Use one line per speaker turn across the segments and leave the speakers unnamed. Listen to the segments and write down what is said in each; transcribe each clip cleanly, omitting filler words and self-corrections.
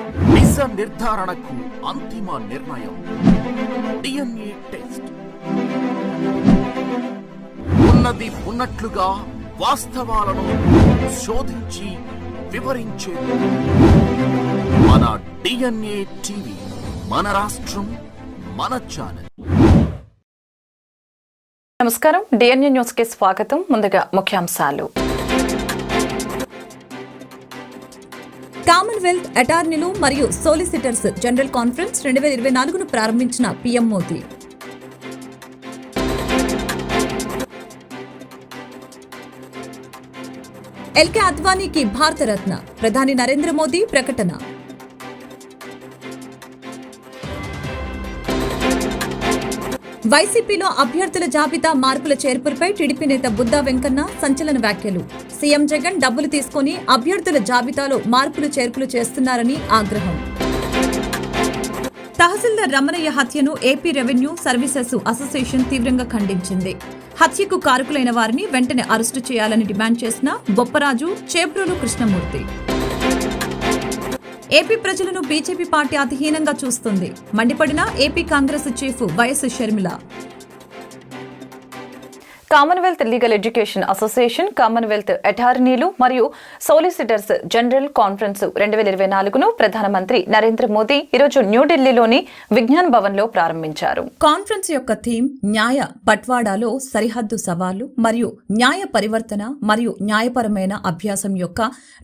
నిజ నిర్ధారణకు అంతిమ నిర్ణయం DNA టెస్ట్. ఉన్నది ఉన్నట్లుగా వాస్తవాలను శోధించి వివరించేది మన DNA టీవీ. మన రాష్ట్రం, మన ఛానల్.
నమస్కారం, DNA న్యూస్ కి స్వాగతం. ముందుగా ముఖ్యాంశాలు. కామన్వెల్త్ అటార్నీలు మరియు సోలిసిటర్స్ జనరల్ కాన్ఫరెన్స్ 2024ను ప్రారంభించిన పీఎం మోదీ. ఎల్కే అద్వానీకి భారతరత్న, ప్రధాని నరేంద్ర మోదీ ప్రకటన. వైసీపీలో అభ్యర్థుల జాబితా మార్పుల చేర్పులపై టీడీపీ నేత బుద్దా వెంకన్న సంచలన వ్యాఖ్యలు. సీఎం జగన్ డబ్బులు తీసుకుని అభ్యర్థుల జాబితాలో మార్పులు చేర్పులు చేస్తున్నారని ఆగ్రహం. తహసీల్దార్ రమణయ్య హత్యను ఏపీ రెవెన్యూ సర్వీసెస్ అసోసియేషన్ తీవ్రంగా ఖండించింది. హత్యకు కారకులైన వారిని వెంటనే అరెస్టు చేయాలని డిమాండ్ చేసిన బొప్పరాజు, చేబ్రోలు కృష్ణమూర్తి. ఏపీ ప్రజలను బీజేపీ పార్టీ అతిహీనంగా చూస్తుంది, మండిపడిన AP Congress chief YS Sharmila. Commonwealth legal education association, Commonwealth అటార్నీలు మరియు సోలిసిటర్స్ జనరల్ కాన్ఫరెన్స్ 2024ను ప్రధానమంత్రి నరేంద్ర మోదీ ఈరోజు న్యూఢిల్లీలోని విజ్ఞాన్ భవన్ లో ప్రారంభించారు. కాన్ఫరెన్స్ యొక్క థీమ్ న్యాయ బట్వాడాలో సరిహద్దు సవాళ్లు మరియు న్యాయ పరివర్తన మరియు న్యాయపరమైన అభ్యాసం యొక్క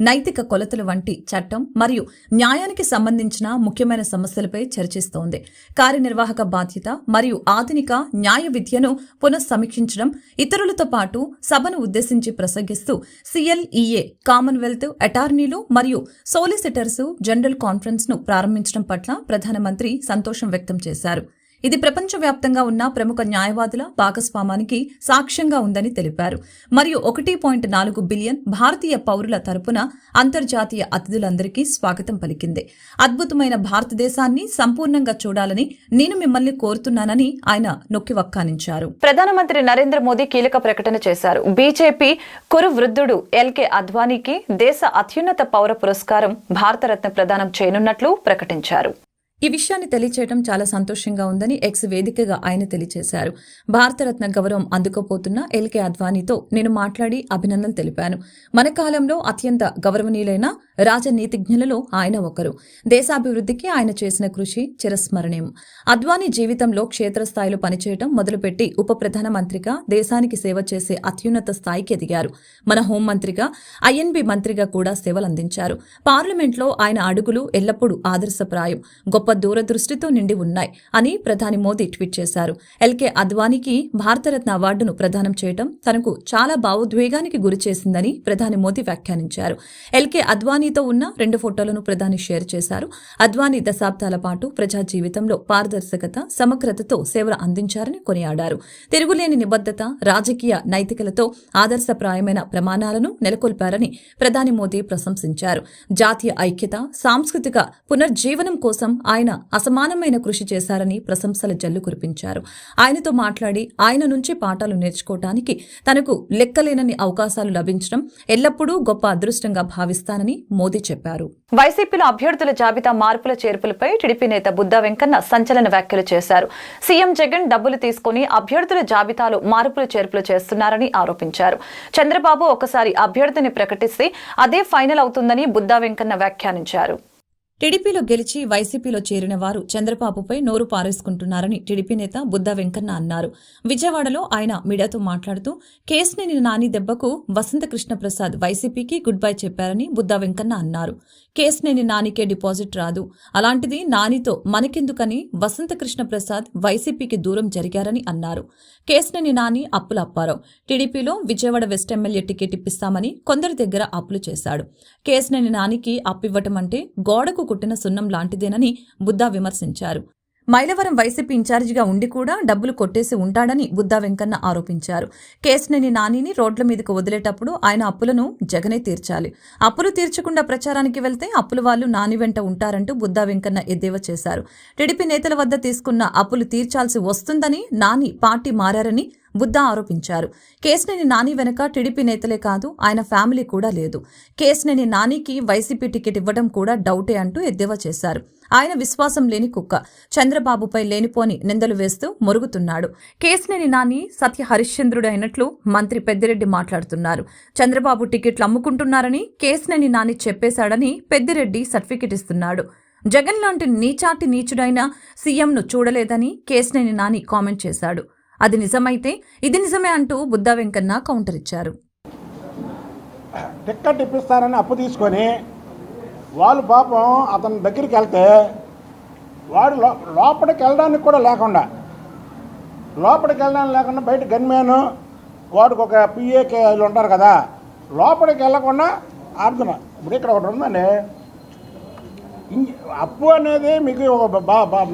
నైతిక కొలతలు వంటి చట్టం మరియు న్యాయానికి సంబంధించిన ముఖ్యమైన సమస్యలపై చర్చిస్తోంది. కార్యనిర్వాహక బాధ్యత మరియు ఆధునిక న్యాయ విద్యను పునఃసమీక్షించడం, ఇతరులతో పాటు సభను ఉద్దేశించి ప్రసంగిస్తూ CLEA కామన్వెల్త్ అటార్నీలు మరియు సోలిసిటర్స్ జనరల్ కాన్ఫరెన్స్ ను ప్రారంభించడం పట్ల ప్రధానమంత్రి సంతోషం వ్యక్తం చేశారు. ఇది ప్రపంచవ్యాప్తంగా ఉన్న ప్రముఖ న్యాయవాదుల భాగస్వామానికి సాక్ష్యంగా ఉందని తెలిపారు. మరియు 1.4 బిలియన్ భారతీయ పౌరుల తరపున అంతర్జాతీయ అతిథులందరికీ స్వాగతం పలికింది. అద్భుతమైన భారతదేశాన్ని సంపూర్ణంగా చూడాలని నేను మిమ్మల్ని కోరుతున్నానని ఆయన నొక్కి వక్కానించారు. ప్రధానమంత్రి నరేంద్ర మోదీ కీలక ప్రకటన చేశారు. బీజేపీ కురు వృద్ధుడు ఎల్కే అద్వానీకి దేశ అత్యున్నత పౌర పురస్కారం భారతరత్న ప్రదానం చేయనున్నట్లు ప్రకటించారు. ఈ విషయాన్ని తెలియచేయడం చాలా సంతోషంగా ఉందని ఎక్స్ వేదికగా ఆయన తెలియజేశారు. భారతరత్న గౌరవం అందుకోపోతున్న ఎల్కే అద్వానీతో నేను మాట్లాడి అభినందనలు తెలిపాను. మన కాలంలో అత్యంత గౌరవనీయులైన రాజనీతిజ్ఞులలో ఆయన ఒకరు. దేశాభివృద్ధికి ఆయన చేసిన కృషి చిరస్మరణీయం. అద్వానీ జీవితంలో క్షేత్రస్థాయిలో పనిచేయడం మొదలుపెట్టి ఉప ప్రధానమంత్రిగా దేశానికి సేవ చేసే అత్యున్నత స్థాయికి ఎదిగారు. మన హోంమంత్రిగా, INB మంత్రిగా కూడా సేవలందించారు. పార్లమెంట్లో ఆయన అడుగులు ఎల్లప్పుడూ ఆదర్శప్రాయం, గొప్ప దూరదృష్టితో నిండి ఉన్నాయి అని ప్రధాని మోదీ ట్వీట్ చేశారు. ఎల్కే అద్వానీకి భారతరత్న అవార్డును ప్రదానం చేయడం తనకు చాలా భావోద్వేగానికి గురిచేసిందని ప్రధాని మోదీ వ్యాఖ్యానించారు. ఎల్కే అద్వానీతో ఉన్న 2 ఫోటోలను ప్రధాని షేర్ చేశారు. అద్వానీ దశాబ్దాల పాటు ప్రజా జీవితంలో పారదర్శకత, సమగ్రతతో సేవలు అందించారని కొనియాడారు. తిరుగులేని నిబద్ధత, రాజకీయ నైతికలతో ఆదర్శప్రాయమైన ప్రమాణాలను నెలకొల్పారని ప్రధాని మోదీ ప్రశంసించారు. జాతీయ ఐక్యత, సాంస్కృతిక పునర్జీవనం కోసం ఆయన అసమానమైన కృషి చేశారని ప్రశంసల జల్లు కురిపించారు. ఆయనతో మాట్లాడి ఆయన నుంచి పాఠాలు నేర్చుకోవటానికి తనకు లెక్కలేనన్ని అవకాశాలు లభించడం ఎల్లప్పుడూ గొప్ప అదృష్టంగా భావిస్తానని మోదీ చెప్పారు. వైసీపీలో అభ్యర్థుల జాబితా మార్పుల చేర్పులపై టీడీపీ నేత బుద్దా వెంకన్న సంచలన వ్యాఖ్యలు చేశారు. సీఎం జగన్ డబ్బులు తీసుకుని అభ్యర్థుల జాబితాలో మార్పులు చేర్పులు చేస్తున్నారని ఆరోపించారు. చంద్రబాబు ఒకసారి అభ్యర్థిని ప్రకటిస్తే అదే ఫైనల్ అవుతుందని బుద్దా వెంకన్న వ్యాఖ్యానించారు. టీడీపీలో గెలిచి వైసీపీలో చేరిన వారు చంద్రబాబుపై నోరు పారేసుకుంటున్నారని టీడీపీ నేత బుద్దా వెంకన్న అన్నారు. విజయవాడలో ఆయన మీడియాతో మాట్లాడుతూ కేశినేని నాని దెబ్బకు వసంతకృష్ణ ప్రసాద్ వైసీపీకి గుడ్ బై చెప్పారని బుద్దా వెంకన్న అన్నారు. కేశినేని నానికే డిపాజిట్ రాదు, అలాంటిది నానితో మనకెందుకని వసంతకృష్ణ ప్రసాద్ వైసీపీకి దూరం జరిగారని అన్నారు. కేశినేని నాని అప్పుల అప్పారావు టీడీపీలో విజయవాడ వెస్ట్ ఎమ్మెల్యే టికెట్ ఇప్పిస్తామని కొందరి దగ్గర అప్పులు చేశాడు. కేశినేని నానికి అప్పివ్వటం అంటే గోడకు కుట్టిన సున్నం లాంటిదేనని బుద్దా విమర్శించారు. మైలవరం వైసీపీ ఇన్ఛార్జిగా ఉండి కూడా డబ్బులు కొట్టేసి ఉంటాడని బుద్దా వెంకన్న ఆరోపించారు. కేశినేని నానిని రోడ్ల మీదకు వదిలేటప్పుడు ఆయన అప్పులను జగనే తీర్చాలి. అప్పులు తీర్చకుండా ప్రచారానికి వెళ్తే అప్పుల వాళ్లు నాని వెంట ఉంటారంటూ బుద్దా వెంకన్న ఎద్దేవా చేశారు. టీడీపీ నేతల వద్ద తీసుకున్న అప్పులు తీర్చాల్సి వస్తుందని నాని పార్టీ మారారని బుద్ధా ఆరోపించారు. కేశినేని నాని వెనుక టీడీపీ నేతలే కాదు, ఆయన ఫ్యామిలీ కూడా లేదు. కేశినేని నానికి వైసీపీ టికెట్ ఇవ్వడం కూడా డౌటే అంటూ ఎద్దేవా చేశారు. ఆయన విశ్వాసం లేని కుక్క, చంద్రబాబుపై లేనిపోని నిందలు వేస్తూ మొరుగుతున్నాడు. కేశినేని నాని సత్య హరిశ్చంద్రుడు అయినట్లు మంత్రి పెద్దిరెడ్డి మాట్లాడుతున్నారు. చంద్రబాబు టికెట్లు అమ్ముకుంటున్నారని కేశినేని నాని చెప్పేశాడని పెద్దిరెడ్డి సర్టిఫికెట్ ఇస్తున్నాడు. జగన్ లాంటి నీచాటి నీచుడైన సీఎంను చూడలేదని కేశినేని నాని కామెంట్ చేశాడు. అది నిజమైతే ఇది నిజమే అంటూ బుద్ధా వెంకన్న కౌంటర్ ఇచ్చారు.
టిక్కెట్ ఇప్పిస్తారని అప్పు తీసుకొని వాళ్ళు పాపం అతని దగ్గరికి వెళ్తే వాడు లోపలికి వెళ్ళడానికి కూడా లేకుండా బయట గన్మ్యాను వాడికి ఒక పిఏకేలు ఉంటారు కదా, లోపలికి వెళ్ళకుండా ఆపుతున్నా. ఇప్పుడు ఇక్కడ ఒకటి ఉందండి, అప్పు అనేది మీకు ఒక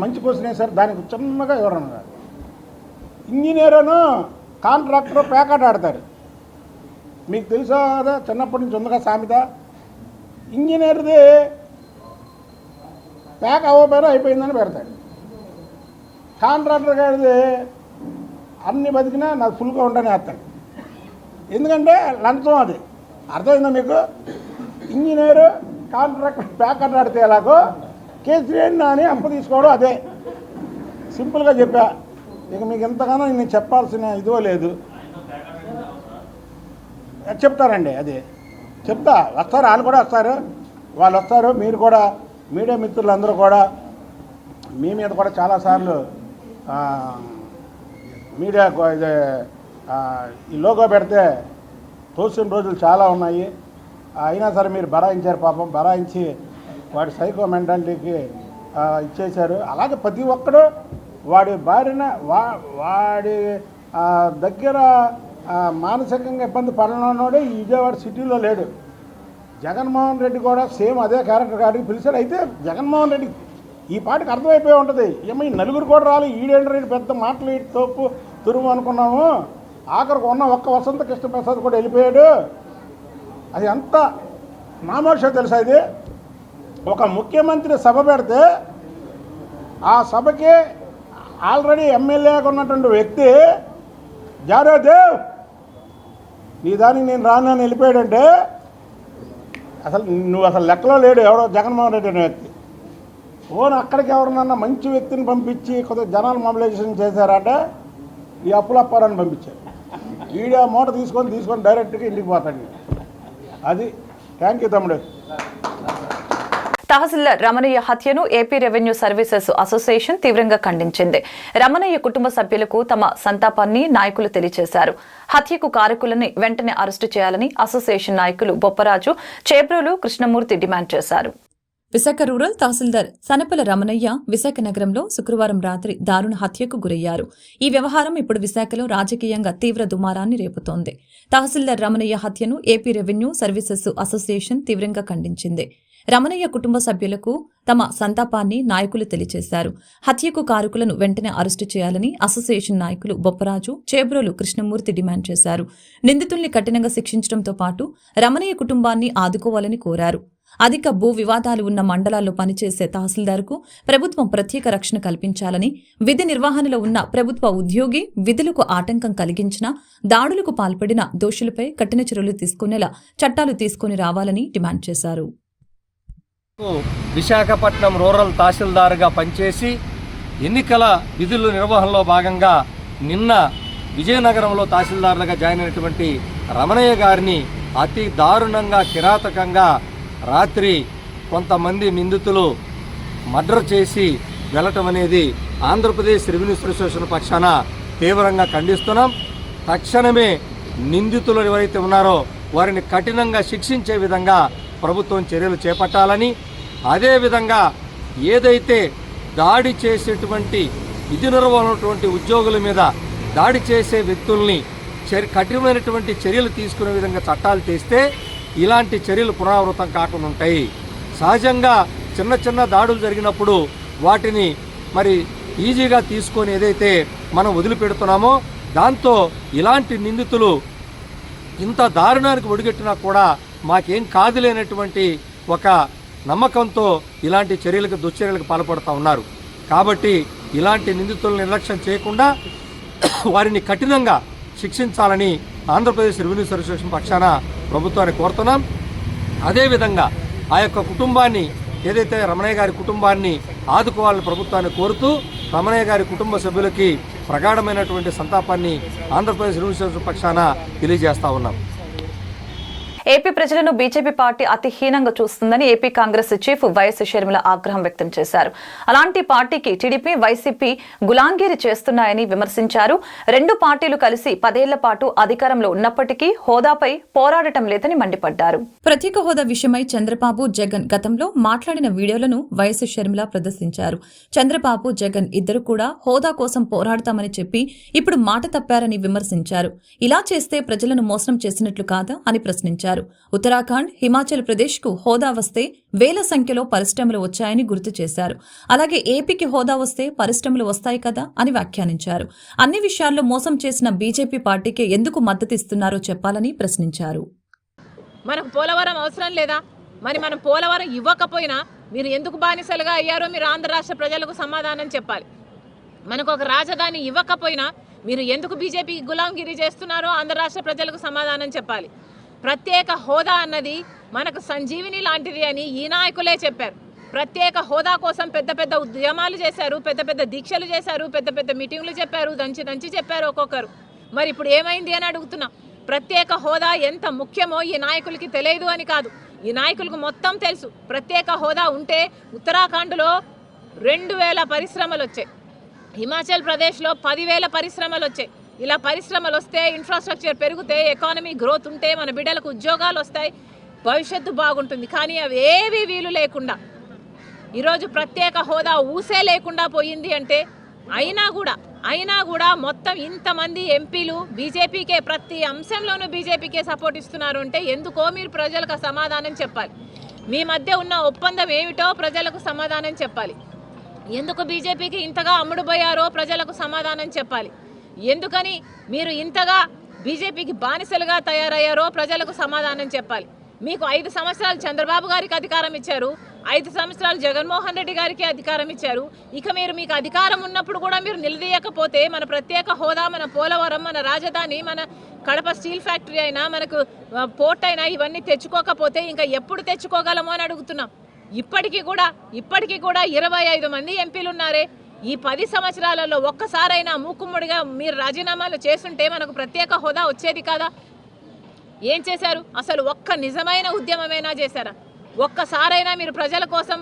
మంచి క్వశ్చన్ వేశారు, దానికి చిన్నగా ఎవరన్నా ఇంజనీరును కాంట్రాక్టర్ ప్యాకెట్ ఆడతారు. మీకు తెలుసా కదా, చిన్నప్పటి నుంచి ఉందిగా సామెత. ఇంజనీర్ది ప్యాక్ అవ్వకపోయినా అయిపోయిందని పెడతాడు. కాంట్రాక్టర్ గారిది అన్ని బతికినా నాకు ఫుల్గా ఉండని వేస్తాడు. ఎందుకంటే లంచం అది. అర్థమైందా మీకు? ఇంజనీరు కాంట్రాక్టర్ ప్యాకెట్ ఆడితే ఎలాగో కేసీఆర్ నాని అప్పు తీసుకోవడం అదే. సింపుల్గా చెప్పా. ఇక మీకు ఎంతగానో నేను చెప్పాల్సిన ఇదో లేదు. చెప్తారండి, అది చెప్తా. వస్తారు, వాళ్ళు కూడా వస్తారు, వాళ్ళు వస్తారు. మీరు కూడా మీడియా మిత్రులందరూ కూడా మీ మీద కూడా చాలాసార్లు మీడియా ఇది ఈ లోగో పెడితే తోసిన రోజులు చాలా ఉన్నాయి. అయినా సరే మీరు బరాయించారు. పాపం బరాయించి వాడి సైకో మెంటాలిటీకి ఇచ్చేశారు. అలాగే ప్రతి ఒక్కడు వాడి బారిన వాడి దగ్గర మానసికంగా ఇబ్బంది పడనోడే ఈ విజయవాడ సిటీలో లేడు. జగన్మోహన్ రెడ్డి కూడా సేమ్ అదే క్యారెక్టర్ కాడికి పిలిచాడు. అయితే జగన్మోహన్ రెడ్డి ఈ పాటికి అర్థమైపోయి ఉంటుంది, ఏమో ఈ నలుగురు కూడా రాలి ఈడేంటి పెద్ద మాటలు ఇటు తోపు తురుము అనుకున్నాము. ఆఖరికి ఉన్న ఒక్క వసంత కృష్ణప్రసాద్ కూడా వెళ్ళిపోయాడు. అది అంత నామోషం తెలుసా? ఇది ఒక ముఖ్యమంత్రి సభ పెడితే ఆ సభకి ఆల్రెడీ ఎమ్మెల్యేగా ఉన్నటువంటి వ్యక్తి జారోదేవ్ నీ దానికి నేను రానని వెళ్ళిపోయాడంటే అసలు నువ్వు అసలు లెక్కలో లేడు. ఎవరో జగన్మోహన్ రెడ్డి అనే వ్యక్తి ఓన్ అక్కడికి ఎవరినన్నా మంచి వ్యక్తిని పంపించి కొద్దిగా జనాలు మొబిలైజేషన్ చేశారంటే ఈ అప్పులప్పారని పంపించారు. వీడియో మూట తీసుకొని డైరెక్ట్గా ఇంటికి పోతాడు. అది థ్యాంక్ యూ తమ్ముడు.
తహసీల్దార్ రమణయ్య హత్యను ఏపీ రెవెన్యూ సర్వీసెస్ అసోసియేషన్ తీవ్రంగా ఖండించింది. రమణయ్య కుటుంబ సభ్యులకు తమ సంతాపాన్ని నాయకులు తెలియజేశారు. హత్యకు కారకులని వెంటనే అరెస్టు చేయాలని అసోసియేషన్ నాయకులు బొప్పరాజు, చేబ్రోలు కృష్ణమూర్తి డిమాండ్ చేశారు. విశాఖ రూరల్ తహసీల్దార్ సనపల రమణయ్య విశాఖ నగరంలో శుక్రవారం రాత్రి దారుణ హత్యకు గురయ్యారు. ఈ వ్యవహారం ఇప్పుడు విశాఖలో రాజకీయంగా తీవ్ర దుమారాన్ని రేపుతోంది. తహసీల్దార్ రమణయ్య హత్యను ఏపీ రెవెన్యూ సర్వీసెస్ అసోసియేషన్ తీవ్రంగా ఖండించింది. రమణయ్య కుటుంబ సభ్యులకు తమ సంతాపాన్ని నాయకులు తెలియజేశారు. హత్యకు కారకులను వెంటనే అరెస్టు చేయాలని అసోసియేషన్ నాయకులు బొప్పరాజు, చేబ్రోలు కృష్ణమూర్తి డిమాండ్ చేశారు. నిందితుల్ని కఠినంగా శిక్షించడంతో పాటు రమణయ్య కుటుంబాన్ని ఆదుకోవాలని కోరారు. అధిక భూ వివాదాలు ఉన్న మండలాల్లో పనిచేసే తహసీల్దార్కు ప్రభుత్వం ప్రత్యేక రక్షణ కల్పించాలని, విధి నిర్వహణలో ఉన్న ప్రభుత్వ ఉద్యోగి విధులకు ఆటంకం కలిగించిన, దాడులకు పాల్పడిన దోషులపై కఠిన చర్యలు తీసుకునేలా చట్టాలు తీసుకుని రావాలని డిమాండ్ చేశారు.
విశాఖపట్నం రూరల్ తహసీల్దార్గా పనిచేసి ఎన్నికల విధుల నిర్వహణలో భాగంగా నిన్న విజయనగరంలో తహసీల్దార్లుగా జాయిన్ అయినటువంటి రమణయ్య గారిని అతి దారుణంగా కిరాతకంగా రాత్రి కొంతమంది నిందితులు మర్డర్ చేసి వెళ్ళటం అనేది ఆంధ్రప్రదేశ్ రెవెన్యూ అసోసియేషన్ పక్షాన తీవ్రంగా ఖండిస్తున్నాం. తక్షణమే నిందితులు ఎవరైతే ఉన్నారో వారిని కఠినంగా శిక్షించే విధంగా ప్రభుత్వం చర్యలు చేపట్టాలని, అదేవిధంగా ఏదైతే దాడి చేసేటువంటి విధి నిర్వహణటువంటి ఉద్యోగుల మీద దాడి చేసే వ్యక్తుల్ని కఠినమైనటువంటి చర్యలు తీసుకునే విధంగా చట్టాలు తెస్తే ఇలాంటి చర్యలు పునరావృతం కాకుండా ఉంటాయి. సహజంగా చిన్న చిన్న దాడులు జరిగినప్పుడు వాటిని మరి ఈజీగా తీసుకొని ఏదైతే మనం వదిలిపెడుతున్నామో దాంతో ఇలాంటి నిందితులు ఇంత దారుణానికి ఒడిగట్టినా కూడా మాకేం కాదులేనటువంటి ఒక నమ్మకంతో ఇలాంటి చర్యలకు దుశ్చర్యలకు పాల్పడుతూ ఉన్నారు. కాబట్టి ఇలాంటి నిందితులను నిర్లక్ష్యం చేయకుండా వారిని కఠినంగా శిక్షించాలని ఆంధ్రప్రదేశ్ రెవెన్యూ సర్వీస్ పక్షాన ప్రభుత్వాన్ని కోరుతున్నాం. అదేవిధంగా ఆ యొక్క కుటుంబాన్ని, ఏదైతే రమణయ్య గారి కుటుంబాన్ని ఆదుకోవాలని ప్రభుత్వాన్ని కోరుతూ రమణయ్య గారి కుటుంబ సభ్యులకి ప్రగాఢమైనటువంటి సంతాపాన్ని ఆంధ్రప్రదేశ్ రెవెన్యూ సర్వీస్ పక్షాన తెలియజేస్తా ఉన్నాం.
ఏపీ ప్రజలను బీజేపీ పార్టీ అతి హీనంగా చూస్తుందని AP Congress chief YS Sharmila ఆగ్రహం వ్యక్తం చేశారు. అలాంటి పార్టీకి టీడీపీ, వైసీపీ గులాంగిరి చేస్తున్నాయని విమర్శించారు. రెండు పార్టీలు కలిసి 10 ఏళ్ల పాటు అధికారంలో ఉన్నప్పటికీ హోదాపై పోరాడటం లేదని మండిపడ్డారు. ప్రత్యేక హోదా విషయమై చంద్రబాబు, జగన్ గతంలో మాట్లాడిన వీడియోలను వైఎస్ షర్మిల ప్రదర్శించారు. చంద్రబాబు, జగన్ ఇద్దరు కూడా హోదా కోసం పోరాడతామని చెప్పి ఇప్పుడు మాట తప్పారని విమర్శించారు. ఇలా చేస్తే ప్రజలను మోసం చేసినట్లు కాదా అని ప్రశ్నించారు. ఉత్తరాఖండ్, హిమాచల్ ప్రదేశ్ కు హోదా వస్తే వేల సంఖ్యలో పరిశ్రమలు వచ్చాయని గుర్తు చేశారు. అలాగే ఏపీకి హోదా వస్తే పరిశ్రమలు వస్తాయి కదా అని వ్యాఖ్యానించారు. అన్ని విషయాల్లో మోసం చేసిన బీజేపీ పార్టీకి ఎందుకు మద్దతిస్తున్నారో చెప్పాలని ప్రశ్నించారు.
మనకు పోలవరం అవసరం లేదా? మరి మనం పోలవరం ఇవ్వకపోయినా మీరు ఎందుకు బానిసలుగా అయ్యారో మీరు ఆంధ్ర రాష్ట్ర ప్రజలకు సమాధానం చెప్పాలి. మనకు ఒక రాజధాని ఇవ్వకపోయినా మీరు ఎందుకు బీజేపీకి గులాంగిరి చేస్తున్నారో ఆంధ్ర రాష్ట్ర ప్రజలకు సమాధానం చెప్పాలి. ప్రత్యేక హోదా అన్నది మనకు సంజీవిని లాంటిది అని ఈ నాయకులే చెప్పారు. ప్రత్యేక హోదా కోసం పెద్ద పెద్ద ఉద్యమాలు చేశారు, పెద్ద పెద్ద దీక్షలు చేశారు, పెద్ద పెద్ద మీటింగ్లు చెప్పారు, దంచి చెప్పారు ఒక్కొక్కరు. మరి ఇప్పుడు ఏమైంది అని అడుగుతున్నాం. ప్రత్యేక హోదా ఎంత ముఖ్యమో ఈ నాయకులకి తెలియదు అని కాదు, ఈ నాయకులకు మొత్తం తెలుసు. ప్రత్యేక హోదా ఉంటే ఉత్తరాఖండ్లో 2000 పరిశ్రమలు వచ్చాయి, హిమాచల్ ప్రదేశ్లో 10,000 పరిశ్రమలు వచ్చాయి. ఇలా పరిశ్రమలు వస్తే, ఇన్ఫ్రాస్ట్రక్చర్ పెరిగితే, ఎకానమీ గ్రోత్ ఉంటే మన బిడ్డలకు ఉద్యోగాలు వస్తాయి, భవిష్యత్తు బాగుంటుంది. కానీ అవి ఏవి వీలు లేకుండా ఈరోజు ప్రత్యేక హోదా ఊసే లేకుండా పోయింది అంటే అయినా కూడా మొత్తం ఇంతమంది ఎంపీలు బీజేపీకే, ప్రతి అంశంలోనూ బీజేపీకే సపోర్ట్ ఇస్తున్నారు అంటే ఎందుకో మీరు ప్రజలకు సమాధానం చెప్పాలి. మీ మధ్య ఉన్న ఒప్పందం ఏమిటో ప్రజలకు సమాధానం చెప్పాలి. ఎందుకు బీజేపీకి ఇంతగా అమ్ముడుపోయారో ప్రజలకు సమాధానం చెప్పాలి. ఎందుకని మీరు ఇంతగా బీజేపీకి బానిసలుగా తయారయ్యారో ప్రజలకు సమాధానం చెప్పాలి. మీకు 5 సంవత్సరాలు చంద్రబాబు గారికి అధికారం ఇచ్చారు, 5 సంవత్సరాలు జగన్మోహన్ రెడ్డి గారికి అధికారం ఇచ్చారు. ఇక మీకు అధికారం ఉన్నప్పుడు కూడా మీరు నిలదీయకపోతే మన ప్రత్యేక హోదా, మన పోలవరం, మన రాజధాని, మన కడప స్టీల్ ఫ్యాక్టరీ అయినా, మనకు పోర్ట్ అయినా ఇవన్నీ తెచ్చుకోకపోతే ఇంకా ఎప్పుడు తెచ్చుకోగలమో అని అడుగుతున్నాం. ఇప్పటికీ కూడా 25 మంది ఎంపీలు ఉన్నారే. ఈ 10 సంవత్సరాలలో ఒక్కసారైనా మూకుమ్మడిగా మీరు రాజీనామాలు చేస్తుంటే మనకు ప్రత్యేక హోదా వచ్చేది కాదా? ఏం చేశారు? అసలు ఒక్క నిజమైన ఉద్యమమైనా చేశారా? ఒక్కసారైనా మీరు ప్రజల కోసం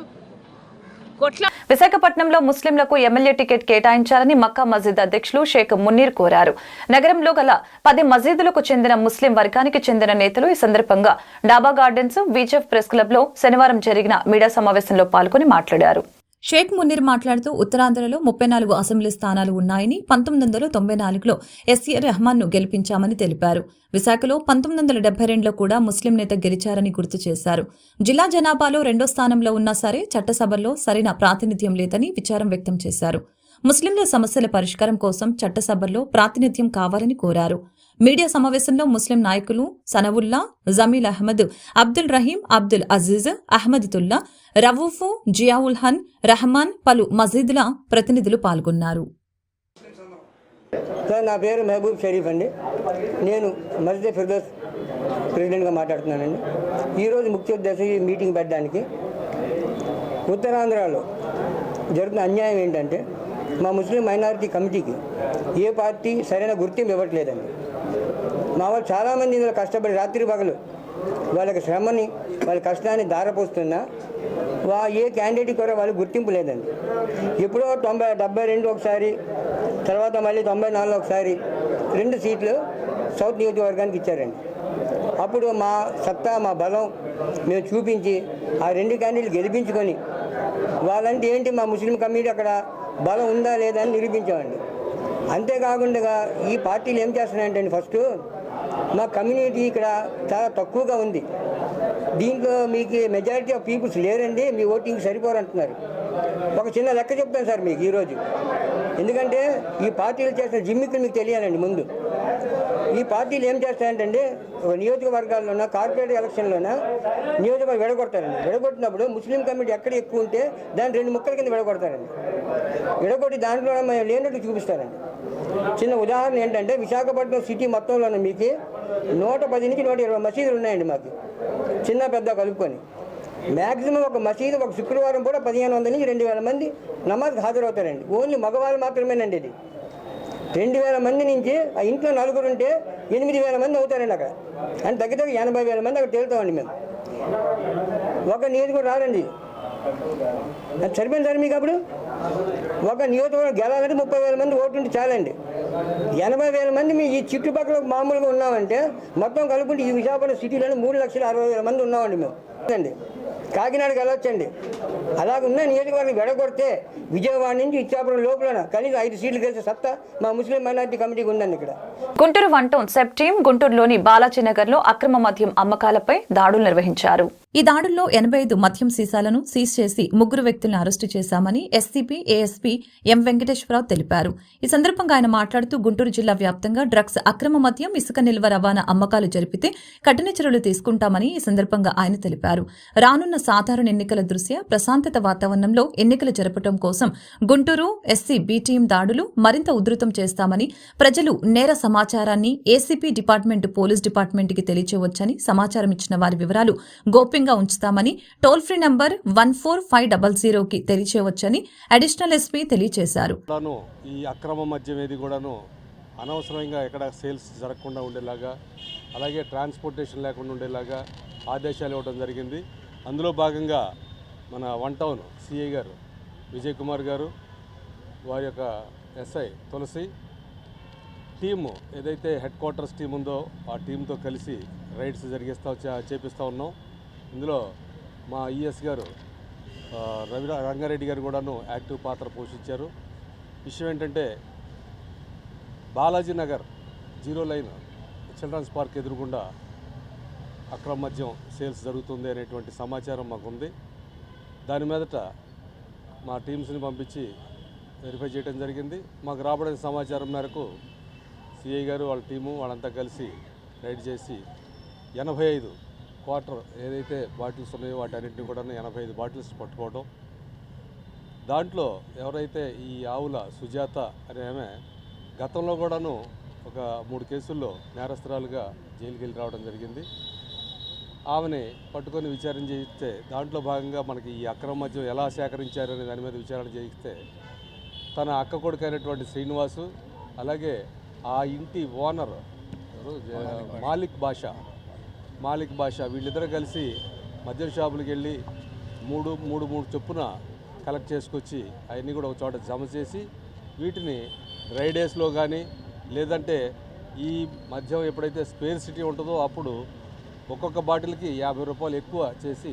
విశాఖపట్నంలో ముస్లింలకు ఎమ్మెల్యే టికెట్ కేటాయించాలని మక్కా మస్జిద్ అధ్యక్షులు షేక్ మున్నీర్ కోరారు. నగరంలో గల 10 మసీదులకు చెందిన ముస్లిం వర్గానికి చెందిన నేతలు ఈ సందర్భంగా డాబా గార్డెన్స్, బీచెఫ్ ప్రెస్ క్లబ్ లో శనివారం జరిగిన మీడియా సమావేశంలో పాల్గొని మాట్లాడారు. షేక్ మున్నీర్ మాట్లాడుతూ ఉత్తరాంధ్రలో 34 అసెంబ్లీ స్థానాలు ఉన్నాయని 1994లో ఎస్ఏ రెహమాన్ ను గెలిపించామని తెలిపారు. విశాఖలో 1972లో కూడా ముస్లిం నేత గెలిచారని గుర్తు చేశారు. జిల్లా జనాభాలో 2వ స్థానంలో ఉన్నా సరే చట్టసభల్లో సరైన ప్రాతినిధ్యం లేదని విచారం వ్యక్తం చేశారు. ముస్లింల సమస్యల పరిష్కారం కోసం చట్టసభల్లో ప్రాతినిధ్యం కావాలని కోరారు. మీడియా సమావేశంలో ముస్లిం నాయకులు సనవుల్లా, జమీల్ అహ్మద్, అబ్దుల్ రహీం, అబ్దుల్ అజీజ్, అహ్మదుల్లా, రవూఫు, జియావుల్ హన్, రహమాన్, పలు మసీదుల ప్రతినిధులు పాల్గొన్నారు.
నా పేరు మహబూబ్ షరీఫ్ అండి. నేను మస్జిద్ ఫిర్దౌస్ ప్రెసిడెంట్గా మాట్లాడుతున్నానండి. ఈరోజు ముఖ్య ఉద్దేశం ఈ మీటింగ్ పెట్టడానికి, ఉత్తరాంధ్రలో జరుగుతున్న అన్యాయం ఏంటంటే మా ముస్లిం మైనారిటీ కమిటీకి ఏ పార్టీ సరైన గుర్తింపు ఇవ్వట్లేదండి. మా వాళ్ళు చాలామంది ఇందులో కష్టపడి రాత్రి పగలు వాళ్ళకి శ్రమని, వాళ్ళ కష్టాన్ని దారపోస్తున్నా ఏ క్యాండిడేట్ కూడా వాళ్ళకి గుర్తింపు లేదండి. ఎప్పుడో 72 ఒకసారి, తర్వాత మళ్ళీ 94 ఒకసారి 2 సీట్లు సౌత్ నియోజకవర్గానికి ఇచ్చారండి. అప్పుడు మా సత్తా, మా బలం మేము చూపించి ఆ 2 క్యాండిడేట్లు గెలిపించుకొని వాళ్ళంటే ఏంటి, మా ముస్లిం కమ్యూనిటీ అక్కడ బలం ఉందా లేదా అని నిరూపించామండి. అంతేకాకుండా ఈ పార్టీలు ఏం చేస్తున్నాయంటే ఫస్ట్ మా కమ్యూనిటీ ఇక్కడ చాలా తక్కువగా ఉంది, దీంట్లో మీకు మెజారిటీ ఆఫ్ పీపుల్స్ లేరండి, మీ ఓటింగ్ సరిపోరంటున్నారు. ఒక చిన్న లెక్క చెప్తాను సార్ మీకు ఈరోజు, ఎందుకంటే ఈ పార్టీలు చేసిన జిమ్మిక్కులు మీకు తెలియాలండి. ముందు ఈ పార్టీలు ఏం చేస్తాయంటే ఒక నియోజకవర్గాల్లోన, కార్పొరేట్ ఎలక్షన్లోన నియోజకవర్గం విడగొడతారండి. విడగొట్టినప్పుడు ముస్లిం కమ్యూనిటీ ఎక్కడ ఎక్కువ ఉంటే దాన్ని 2 ముక్కల కింద విడగొడతారండి. విడగొట్టి దాంట్లో మేము లేనట్టు చూపిస్తారండి. చిన్న ఉదాహరణ ఏంటంటే విశాఖపట్నం సిటీ మొత్తంలోనే మీకు 110 నుంచి 120 మసీదులు ఉన్నాయండి మాకు, చిన్న పెద్ద కలుపుకొని. మ్యాక్సిమం ఒక మసీదు ఒక శుక్రవారం కూడా 1500 నుంచి 2000 మంది నమాజ్కి హాజరవుతారండి. ఓన్లీ మగవాళ్ళు మాత్రమేనండి. ఇది 2000 మంది నుంచి ఆ ఇంట్లో నలుగురు ఉంటే 8000 మంది అవుతారండి అక్కడ. అంటే దగ్గర 80,000 మంది అక్కడ తేలుతామండి మేము. ఒక నియోజకవర్గం రారండి, అది సరిపోయింది సార్ మీకు. అప్పుడు ఒక నియోజకవర్గం గెలాలంటే 30,000 మంది ఓటుంటే చాలండి. 80,000 మంది మీ ఈ చుట్టుపక్కల మామూలుగా ఉన్నామంటే మొత్తం కలుపుకుంటే ఈ విశాఖపట్నం సిటీలోనే 3,60,000 మంది ఉన్నామండి మేము అండి. కాకినాడకి వెళ్ళొచ్చండి. అలాగున్న నియోజకవర్గం వెడగొడితే విజయవాడ నుంచి ఇచ్చాపురం లోపల కనీసం 5 సీట్లు గెలిచే సత్తా మా ముస్లిం మైనారిటీ కమిటీకి ఉందండి. ఇక్కడ
Guntur one town SEB team గుంటూరులోని బాలాజీనగర్ లో అక్రమ మద్యం అమ్మకాలపై దాడులు నిర్వహించారు. ఈ దాడుల్లో 85 మద్యం సీసాలను సీజ్ చేసి 3 వ్యక్తులను అరెస్టు చేశామని ఎస్సీపీ ఏఎస్పీ ఎం వెంకటేశ్వరరావు తెలిపారు. ఈ సందర్భంగా ఆయన మాట్లాడుతూ గుంటూరు జిల్లా వ్యాప్తంగా డ్రగ్స్, అక్రమ మద్యం, ఇసుక నిల్వ రవాణా అమ్మకాలు జరిపితే కఠిన చర్యలు తీసుకుంటామని ఈ సందర్భంగా ఆయన తెలిపారు. రానున్న సాధారణ ఎన్నికల దృష్ట్యా ప్రశాంతత వాతావరణంలో ఎన్నికలు జరపడం కోసం గుంటూరు ఎస్సీ బి టీం దాడులు మరింత ఉధృతం చేస్తామని, ప్రజలు నేర సమాచారాన్ని ఏసీపీ డిపార్ట్మెంట్, పోలీస్ డిపార్ట్మెంట్కి తెలియచేయవచ్చని, సమాచారం ఇచ్చిన వారి వివరాలు గోప్యంగా ఉంచుతామని, టోల్ ఫ్రీ నంబర్ 14500కి తెలియచేయవచ్చని అడిషనల్ ఎస్పీ తెలియజేశారు.
ఈ అక్రమ మద్యం ఏది కూడాను అనవసరంగా ఎక్కడ సేల్స్ జరగకుండా ఉండేలాగా, అలాగే ట్రాన్స్పోర్టేషన్ లేకుండా ఉండేలాగా ఆదేశాలు ఇవ్వడం జరిగింది. అందులో భాగంగా మన వన్ టౌన్ సిఐ గారు విజయ్ కుమార్ గారు, వారి యొక్క ఎస్ఐ తులసి టీము ఏదైతే హెడ్ క్వార్టర్స్ టీం ఉందో ఆ టీంతో కలిసి రైడ్స్ చేపిస్తూ ఉన్నాం. ఇందులో మా ఈఎస్ గారు రంగారెడ్డి గారు కూడాను యాక్టివ్ పాత్ర పోషించారు. విషయం ఏంటంటే బాలాజీనగర్ 0 లైన్ చిల్డ్రన్స్ పార్క్ ఎదురుగుండా అక్రమ మద్యం సేల్స్ జరుగుతుంది అనేటువంటి సమాచారం మాకుంది. దాని మీదట మా టీమ్స్ని పంపించి వెరిఫై చేయడం జరిగింది. మాకు రాబడిన సమాచారం మేరకు సిఐ గారు వాళ్ళ టీము వాళ్ళంతా కలిసి రైడ్ చేసి 85 క్వార్టర్ ఏదైతే బాటిల్స్ ఉన్నాయో వాటన్నింటినీ కూడా 85 బాటిల్స్ పట్టుకోవడం. దాంట్లో ఎవరైతే ఈ ఆవుల సుజాత అనే ఆమె గతంలో కూడాను ఒక 3 కేసుల్లో నేరస్తురాలుగా జైలుకి వెళ్ళి రావడం జరిగింది. ఆమెని పట్టుకొని విచారణ చేయిస్తే దాంట్లో భాగంగా మనకి ఈ అక్రమ మద్యం ఎలా సేకరించారు అనే దాని మీద విచారణ చేయిస్తే తన అక్క కొడుకు అయినటువంటి శ్రీనివాసు, అలాగే ఆ ఇంటి ఓనర్ మాలిక్ బాషా వీళ్ళిద్దరూ కలిసి మద్యం షాపులకు వెళ్ళి మూడు చొప్పున కలెక్ట్ చేసుకొచ్చి అవన్నీ కూడా ఒక చోట జమ చేసి వీటిని డ్రై డేస్లో కానీ లేదంటే ఈ మద్యం ఎప్పుడైతే స్పేర్ సిటీ ఉంటుందో అప్పుడు ఒక్కొక్క బాటిల్కి 50 రూపాయలు ఎక్కువ చేసి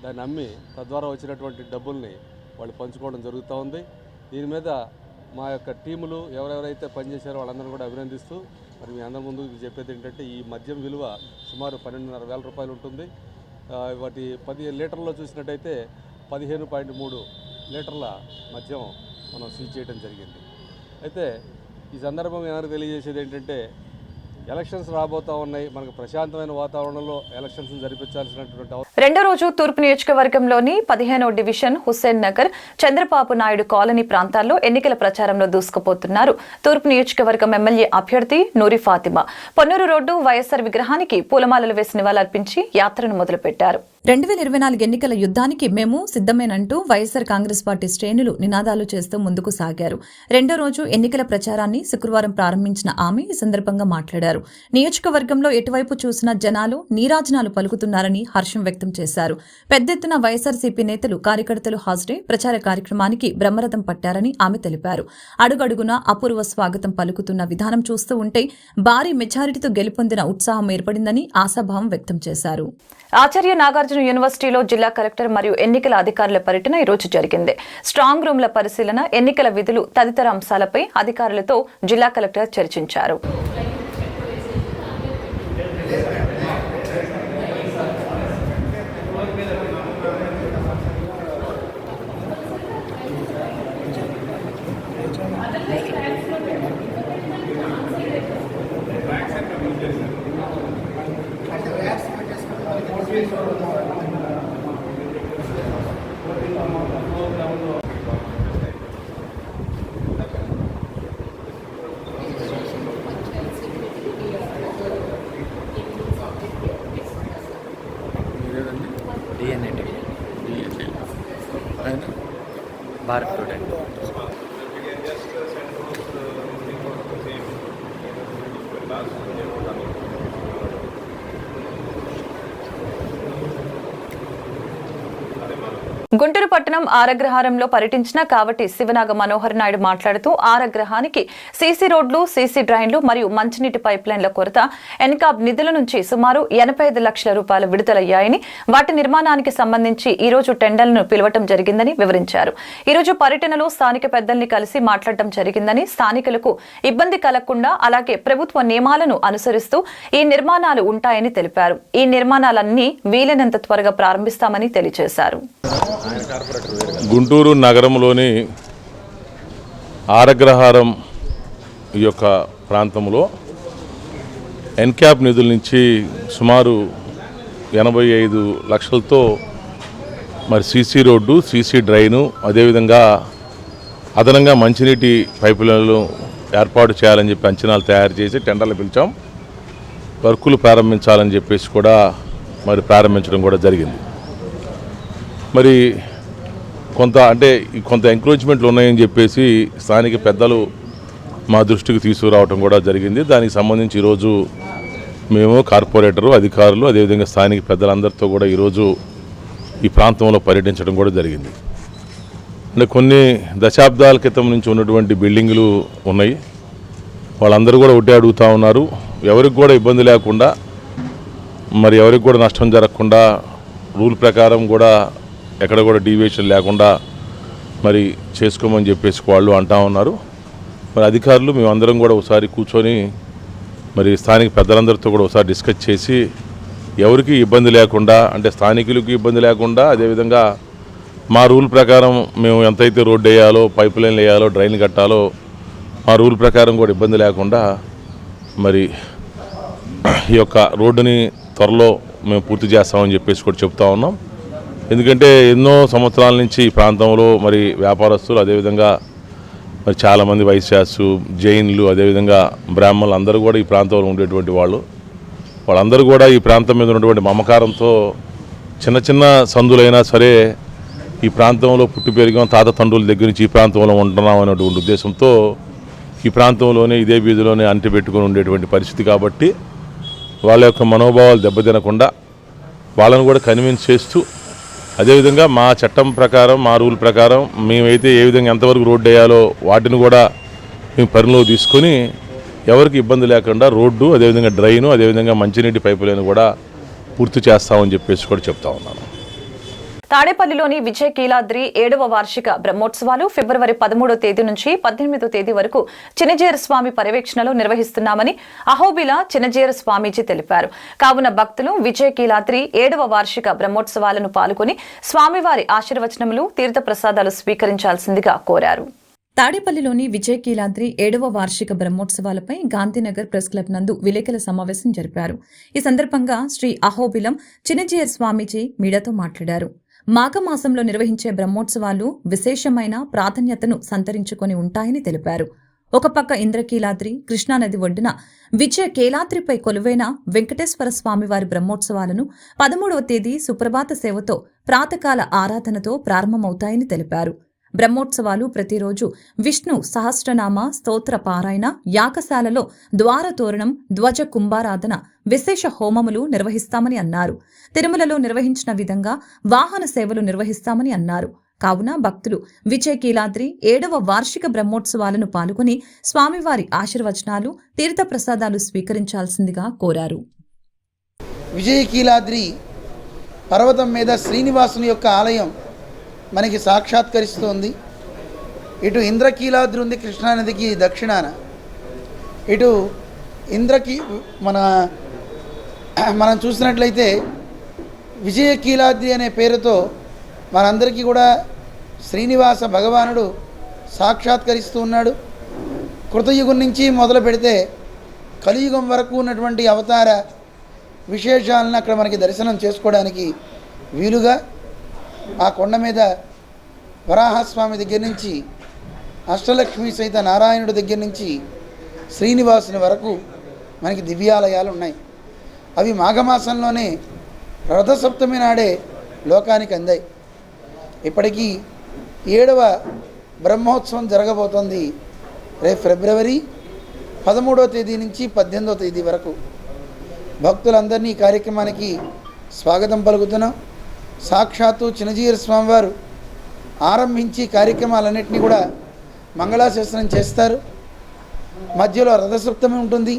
దాన్ని అమ్మి తద్వారా వచ్చినటువంటి డబ్బుల్ని వాళ్ళు పంచుకోవడం జరుగుతూ ఉంది. దీని మీద మా యొక్క టీములు ఎవరెవరైతే పనిచేశారో వాళ్ళందరూ కూడా అభినందిస్తూ మరి మీ అందరి ముందు చెప్పేది ఏంటంటే ఈ మద్యం విలువ సుమారు 12,500 రూపాయలు ఉంటుంది. వాటి 10 లీటర్లో చూసినట్టయితే 15.3 లీటర్ల మద్యం మనం సీజ్ చేయడం జరిగింది. అయితే ఈ సందర్భంగా ఏమైనా తెలియజేసేది ఏంటంటే ఎలక్షన్స్ రాబోతా ఉన్నాయి. మనకు ప్రశాంతమైన వాతావరణంలో ఎలక్షన్స్ జరిపించాల్సినటువంటి
రెండో రోజు తూర్పు నియోజకవర్గంలోని 15వ డివిజన్ హుస్సేన్ నగర్, చంద్రబాబు నాయుడు కాలనీ ప్రాంతాల్లో ఎన్నికల ప్రచారంలో దూసుకుపోతున్నారు తూర్పు నియోజకవర్గం ఎమ్మెల్యే అభ్యర్థి నూరి ఫాతిమా. పొన్నూరు రోడ్డు వైఎస్ఆర్ విగ్రహానికి పూలమాలలు వేసి నివాళులర్పించి యాత్రను మొదలుపెట్టారు. 2024 ఎన్నికల యుద్ధానికి మేము సిద్దమేనంటూ వైఎస్ఆర్ కాంగ్రెస్ పార్టీ శ్రేణులు నినాదాలు చేస్తూ ముందుకు సాగారు. రెండో రోజు ఎన్నికల ప్రచారాన్ని శుక్రవారం ప్రారంభించిన ఆమె ఈ సందర్భంగా మాట్లాడారు. నియోజకవర్గంలో ఎటువైపు చూసినా జనాలు నీరాజనాలు పలుకుతున్నారని హర్షం వ్యక్తం చేశారు. పెద్ద ఎత్తున వైఎస్ఆర్సీపీ నేతలు, కార్యకర్తలు హాజరై ప్రచార కార్యక్రమానికి బ్రహ్మరథం పట్టారని ఆమె తెలిపారు. అడుగడుగునా అపూర్వ స్వాగతం పలుకుతున్న విధానం చూస్తూ ఉంటే భారీ మెజారిటీతో గెలుపొందిన ఉత్సాహం ఏర్పడిందని ఆశాభావం వ్యక్తం చేశారు. ఆచార్య నాగార్జున యూనివర్సిటీలో జిల్లా కలెక్టర్ మరియు ఎన్నికల అధికారుల పర్యటన ఈ రోజు జరిగింది. స్ట్రాంగ్ రూమ్ల పరిశీలన, ఎన్నికల విధులు తదితర అంశాలపై అధికారులతో జిల్లా కలెక్టర్ చర్చించారు.
భారత్ స్టూడెంట్.
గుంటూరు పట్టణం ఆరగ్రహారంలో పర్యటించిన కావటి శివనాగ మనోహర్ నాయుడు మాట్లాడుతూ ఆరగ్రహానికి సీసీ రోడ్లు, సీసీ డ్రైన్లు మరియు మంచినీటి పైప్ లైన్ల కొరత, ఎన్కాబ్ నిధుల నుంచి సుమారు 85 లక్షల రూపాయలు విడుదలయ్యాయని, వాటి నిర్మాణానికి సంబంధించి ఈ రోజు టెండర్లను పిలవటం జరిగిందని వివరించారు. ఈ రోజు పర్యటనలో స్థానిక పెద్దల్ని కలిసి మాట్లాడటం జరిగిందని, స్థానికులకు ఇబ్బంది కలగకుండా అలాగే ప్రభుత్వ నియమాలను అనుసరిస్తూ ఈ నిర్మాణాలు ఉంటాయని తెలిపారు. ఈ నిర్మాణాలన్నీ వీలైనంత త్వరగా ప్రారంభిస్తామని తెలియజేశారు.
గుంటూరు నగరంలోని ఆరగ్రహారం ఈ యొక్క ప్రాంతంలో ఎన్క్యాప్ నిధుల నుంచి సుమారు 85 లక్షలతో మరి సీసీ రోడ్డు, సీసీ డ్రైను, అదేవిధంగా అదనంగా మంచినీటి పైపు లైన్లు ఏర్పాటు చేయాలని చెప్పి అంచనాలు తయారు చేసి టెండర్లు పిలిచాం. వర్కులు ప్రారంభించాలని చెప్పేసి కూడా మరి ప్రారంభించడం కూడా జరిగింది. మరి కొంత ఎంక్రోచ్మెంట్లు ఉన్నాయని చెప్పేసి స్థానిక పెద్దలు మా దృష్టికి తీసుకురావడం కూడా జరిగింది. దానికి సంబంధించి ఈరోజు మేము కార్పొరేటరు, అధికారులు, అదేవిధంగా స్థానిక పెద్దలందరితో కూడా ఈరోజు ఈ ప్రాంతంలో పర్యటించడం కూడా జరిగింది. అంటే కొన్ని దశాబ్దాల క్రితం నుంచి ఉన్నటువంటి బిల్డింగులు ఉన్నాయి. వాళ్ళందరూ కూడా ఒకటే అడుగుతూ ఉన్నారు, ఎవరికి కూడా ఇబ్బంది లేకుండా, మరి ఎవరికి కూడా నష్టం జరగకుండా, రూల్ ప్రకారం కూడా ఎక్కడ కూడా డీవియేషన్ లేకుండా మరి చేసుకోమని చెప్పేసి వాళ్ళు అంటా ఉన్నారు. మరి అధికారులు మేమందరం కూడా ఒకసారి కూర్చొని మరి స్థానిక పెద్దలందరితో కూడా ఒకసారి డిస్కస్ చేసి ఎవరికి ఇబ్బంది లేకుండా, అంటే స్థానికులకు ఇబ్బంది లేకుండా, అదేవిధంగా మా రూల్ ప్రకారం మేము ఎంతైతే రోడ్డు వేయాలో, పైప్ లైన్లు వేయాలో, డ్రైన్ కట్టాలో ఆ రూల్ ప్రకారం కూడా ఇబ్బంది లేకుండా మరి ఈ యొక్క రోడ్డుని త్వరలో మేము పూర్తి చేస్తామని చెప్పేసి కూడా చెప్తా ఉన్నాం. ఎందుకంటే ఎన్నో సంవత్సరాల నుంచి ఈ ప్రాంతంలో మరి వ్యాపారస్తులు, అదేవిధంగా మరి చాలామంది వైశ్యాసు, జైన్లు, అదేవిధంగా బ్రాహ్మణులు అందరూ కూడా ఈ ప్రాంతంలో ఉండేటువంటి వాళ్ళందరూ కూడా ఈ ప్రాంతం మీద ఉన్నటువంటి మమకారంతో చిన్న చిన్న సందులైనా సరే ఈ ప్రాంతంలో పుట్టి పెరిగాం, తాత తండ్రుల దగ్గర నుంచి ఈ ప్రాంతంలో ఉంటున్నాం అనేటువంటి ఉద్దేశంతో ఈ ప్రాంతంలోనే ఇదే వీధిలోనే అంటిపెట్టుకుని ఉండేటువంటి పరిస్థితి. కాబట్టి వాళ్ళ యొక్క మనోభావాలు దెబ్బతినకుండా వాళ్ళను కూడా కన్విన్స్ చేస్తూ, అదేవిధంగా మా చట్టం ప్రకారం, మా రూల్ ప్రకారం మేమైతే ఏ విధంగా ఎంతవరకు రోడ్డు వేయాలో వాటిని కూడా మేము పరిలో తీసుకొని ఎవరికి ఇబ్బంది లేకుండా రోడ్డు, అదేవిధంగా డ్రైను, అదేవిధంగా మంచినీటి పైపు లైన్ కూడా పూర్తి చేస్తామని చెప్పేసి కూడా చెప్తా ఉన్నాను.
తాడేపల్లిలోని విజయ కీలాద్రి 7వ వార్షిక బ్రహ్మోత్సవాలు ఫిబ్రవరి 13వ తేదీ నుంచి 18వ తేదీ వరకు చిన్నజీర స్వామి పర్యవేక్షణలో నిర్వహిస్తున్నామని అహోబిల చిన్నజీర స్వామీజీ తెలిపారు. కావున భక్తులు విజయ కీలాద్రి 7వ వార్షిక బ్రహ్మోత్సవాలను పాల్గొని స్వామివారి ఆశీర్వచనములు, తీర్థప్రసాదాలు స్వీకరించాల్సిందిగా కోరారు. తాడేపల్లిలోని విజయ కీలాద్రి 7వ వార్షిక బ్రహ్మోత్సవాలపై గాంధీనగర్ ప్రెస్ క్లబ్ నందు విలేకరుల సమావేశం జరిపారు. ఈ సందర్భంగా శ్రీ అహోబిలం చిన్నజీయర్ స్వామీజీ మీడియాతో మాట్లాడారు. మాఘమాసంలో నిర్వహించే బ్రహ్మోత్సవాలు విశేషమైన ప్రాధాన్యతను సంతరించుకొని ఉంటాయని తెలిపారు. ఒక పక్క ఇంద్రకీలాద్రి, కృష్ణానది ఒడ్డున విజయ కేలాద్రిపై కొలువైన వెంకటేశ్వర స్వామివారి బ్రహ్మోత్సవాలను 13వ తేదీ సుప్రభాత సేవతో ప్రాతకాల ఆరాధనతో ప్రారంభమవుతాయని తెలిపారు. బ్రహ్మోత్సవాలు ప్రతిరోజు విష్ణు సహస్రనామ స్తోత్ర పారాయణ, యాగశాలలో ద్వారతోరణం, ధ్వజ కుంభారాధన, విశేష హోమములు నిర్వహిస్తామని అన్నారు. తిరుమలలో నిర్వహించిన విధంగా వాహన సేవలు నిర్వహిస్తామని అన్నారు. కావున భక్తులు విజయ కీలాద్రి 7వ వార్షిక బ్రహ్మోత్సవాలను పాల్గొని స్వామివారి ఆశీర్వచనాలు, తీర్థప్రసాదాలు స్వీకరించాల్సిందిగా కోరారు.
విజయ కీలాద్రి పర్వతం మీద శ్రీనివాసుని యొక్క ఆలయం మనకి సాక్షాత్కరిస్తోంది. ఇటు ఇంద్రకీలాద్రి ఉంది కృష్ణానదికి దక్షిణాన, ఇటు మనం చూసినట్లయితే విజయకీలాద్రి అనే పేరుతో మనందరికీ కూడా శ్రీనివాస భగవానుడు సాక్షాత్కరిస్తూ ఉన్నాడు. కృతయుగం నుంచి మొదలు పెడితే కలియుగం వరకు ఉన్నటువంటి అవతార విశేషాలను అక్కడ మనకి దర్శనం చేసుకోవడానికి వీలుగా ఆ కొండ మీద వరాహస్వామి దగ్గర నుంచి అష్టలక్ష్మి సహిత నారాయణుడి దగ్గర నుంచి శ్రీనివాసుని వరకు మనకి దివ్యాలయాలు ఉన్నాయి. అవి మాఘమాసంలోనే రథసప్తమి నాడే లోకానికి అందాయి. ఇప్పటికీ 7వ బ్రహ్మోత్సవం జరగబోతోంది రేపు ఫిబ్రవరి 13వ తేదీ నుంచి 18వ తేదీ వరకు. భక్తులందరినీ ఈ కార్యక్రమానికి స్వాగతం పలుకుతున్నాం. సాక్షాత్తు చిన్నజీయర్ స్వామివారు ఆరంభించి కార్యక్రమాలన్నింటినీ కూడా మంగళాశాసనం చేస్తారు. మధ్యలో రథసప్తమి ఉంటుంది.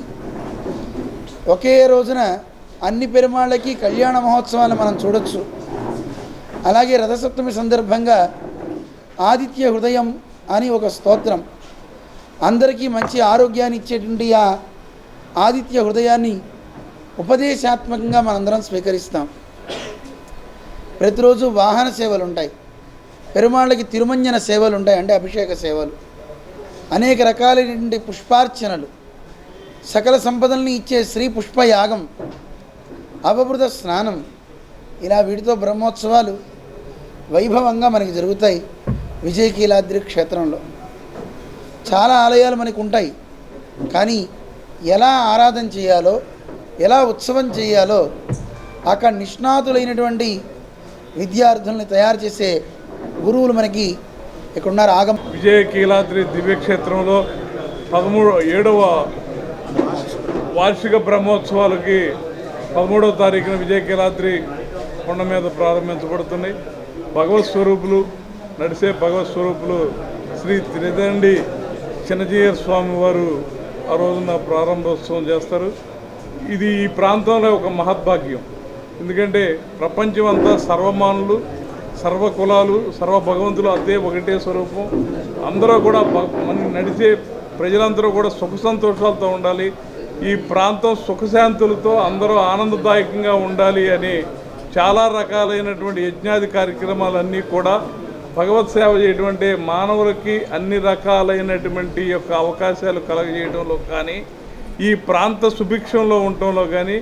ఒకే రోజున అన్ని పెరుమాళ్ళకి కళ్యాణ మహోత్సవాలు మనం చూడొచ్చు. అలాగే రథసప్తమి సందర్భంగా ఆదిత్య హృదయం అని ఒక స్తోత్రం, అందరికీ మంచి ఆరోగ్యాన్ని ఇచ్చేటువంటి ఆ ఆదిత్య హృదయాన్ని ఉపదేశాత్మకంగా మనందరం స్వీకరిస్తాం. ప్రతిరోజు వాహన సేవలు ఉంటాయి, పెరుమాళ్ళకి తిరుమంజన సేవలు ఉంటాయి, అంటే అభిషేక సేవలు, అనేక రకాలైనటువంటి పుష్పార్చనలు, సకల సంపదల్ని ఇచ్చే శ్రీ పుష్పయాగం, అవభృత స్నానం, ఇలా వీటితో బ్రహ్మోత్సవాలు వైభవంగా మనకి జరుగుతాయి. విజయకీలాద్రి క్షేత్రంలో చాలా ఆలయాలు మనకు ఉంటాయి, కానీ ఎలా ఆరాధన చేయాలో, ఎలా ఉత్సవం చేయాలో అక్కడ నిష్ణాతులైనటువంటి విద్యార్థుల్ని తయారు చేసే గురువులు మనకి ఇక్కడున్నారు. ఆగమ
విజయకీలాద్రి దివ్యక్షేత్రంలో 7వ వార్షిక బ్రహ్మోత్సవాలకి 13వ తారీఖున విజయకీలాద్రి కొండ మీద ప్రారంభించబడుతున్నాయి. భగవత్ స్వరూపులు నడిసే భగవత్ స్వరూపులు శ్రీ త్రిదండి చిన్నజీయర్ స్వామి వారు ఆ రోజున ప్రారంభోత్సవం చేస్తారు. ఇది ఈ ప్రాంతంలో ఒక మహద్భాగ్యం. ఎందుకంటే ప్రపంచం అంతా సర్వమానులు, సర్వ కులాలు, సర్వ భగవంతులు అదే ఒకటే స్వరూపం. అందరూ కూడా నడిచే ప్రజలందరూ కూడా సుఖ సంతోషాలతో ఉండాలి, ఈ ప్రాంతం సుఖశాంతులతో అందరూ ఆనందదాయకంగా ఉండాలి అని చాలా రకాలైనటువంటి యజ్ఞాది కార్యక్రమాలన్నీ కూడా భగవత్ సేవ చేయటువంటి మానవులకి అన్ని రకాలైనటువంటి యొక్క అవకాశాలు కలగజేయడంలో కానీ, ఈ ప్రాంత సుభిక్షంలో ఉండటంలో కానీ,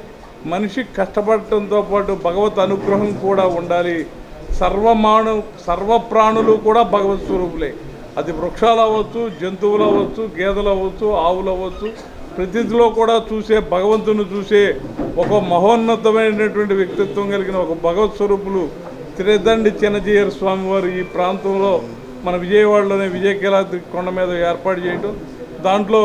మనిషి కష్టపడటంతో పాటు భగవత్ అనుగ్రహం కూడా ఉండాలి. సర్వప్రాణులు కూడా భగవత్ స్వరూపులే. అది వృక్షాలు అవ్వచ్చు, జంతువులు అవ్వచ్చు, గేదెలు అవ్వచ్చు, ఆవులు అవ్వచ్చు, ప్రతిదిలో కూడా చూసే భగవంతుని చూసే ఒక మహోన్నతమైనటువంటి వ్యక్తిత్వం కలిగిన ఒక భగవత్ స్వరూపులు త్రిదండి చిన్నజీయర్ స్వామి వారు ఈ ప్రాంతంలో మన విజయవాడలోనే విజయకీలాద్రి కొండ మీద ఏర్పాటు చేయడం, దాంట్లో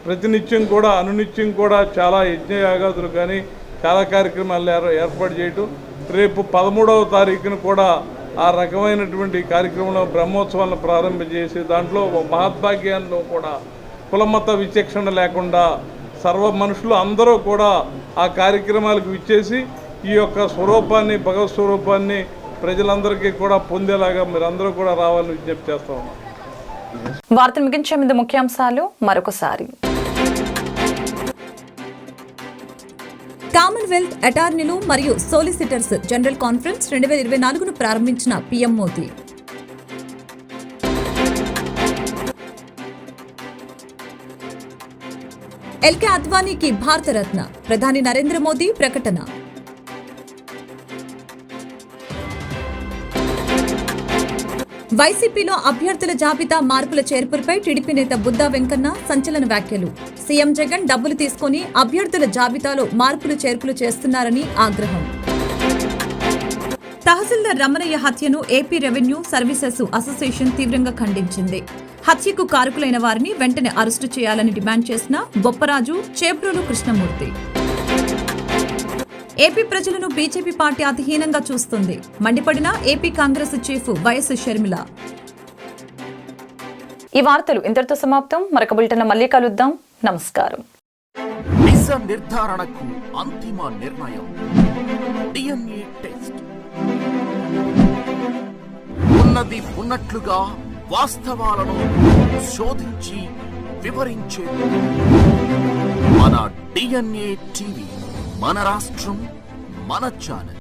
ప్రతినిత్యం కూడా అనునిత్యం కూడా చాలా యజ్ఞయాగాదులు కానీ చాలా కార్యక్రమాలు ఏర్పాటు చేయటం, రేపు 13వ తారీఖున కూడా ఆ రకమైనటువంటి కార్యక్రమంలో బ్రహ్మోత్సవాలను ప్రారంభించేసి దాంట్లో మహద్భాగ్యాల్లో కూడా కులమత విచక్షణ లేకుండా సర్వ మనుషులు అందరూ కూడా ఆ కార్యక్రమాలకు విచ్చేసి ఈ యొక్క స్వరూపాన్ని, భగవత్ స్వరూపాన్ని ప్రజలందరికీ కూడా పొందేలాగా మీరందరూ కూడా రావాలని విజ్ఞప్తి చేస్తా ఉన్నాం.
వార్తలు ముగించే ముందు ముఖ్యాంశాలు మరొకసారి. కామన్వెల్త్ అటార్నీలు మరియు సోలిసిటర్స్ జనరల్ కాన్ఫరెన్స్ 2024ను ప్రారంభించిన పీఎం మోదీ. ఎల్కే అద్వానీకి భారతరత్న, ప్రధాని నరేంద్ర మోదీ ప్రకటన. వైసీపీలో అభ్యర్థుల జాబితా మార్పుల చేర్పులపై టీడీపీ నేత బుద్దా వెంకన్న సంచలన వ్యాఖ్యలు. సీఎం జగన్ డబ్బులు తీసుకుని అభ్యర్థుల జాబితాలో మార్పులు చేర్పులు చేస్తున్నారని ఆగ్రహం. తహసీల్దార్ రమణయ్య హత్యను ఏపీ రెవెన్యూ సర్వీసెస్ అసోసియేషన్ తీవ్రంగా ఖండించింది. హత్యకు కారకులైన వారిని వెంటనే అరెస్టు చేయాలని డిమాండ్ చేసిన బొప్పరాజు, చేబ్రోలు కృష్ణమూర్తి. ఏపీ ప్రజలను బీజేపీ పార్టీ అతిహీనంగా చూస్తుంది, మండిపడిన AP Congress chief YS Sharmila. ఈ వార్తలు ఇంతటితో సమాప్తం. మరొక బులెటిన్ మళ్ళీ కలుద్దాం. నమస్కారం.
నిజ నిర్ధారణకు అంతిమ నిర్ణయం డిఎన్ఏ టెస్ట్. ఉన్నది ఉన్నట్లుగా వాస్తవాలను శోధించి వివరించేది మన డిఎన్ఏ టీవీ. మన రాష్ట్రం, మన ఛానల్.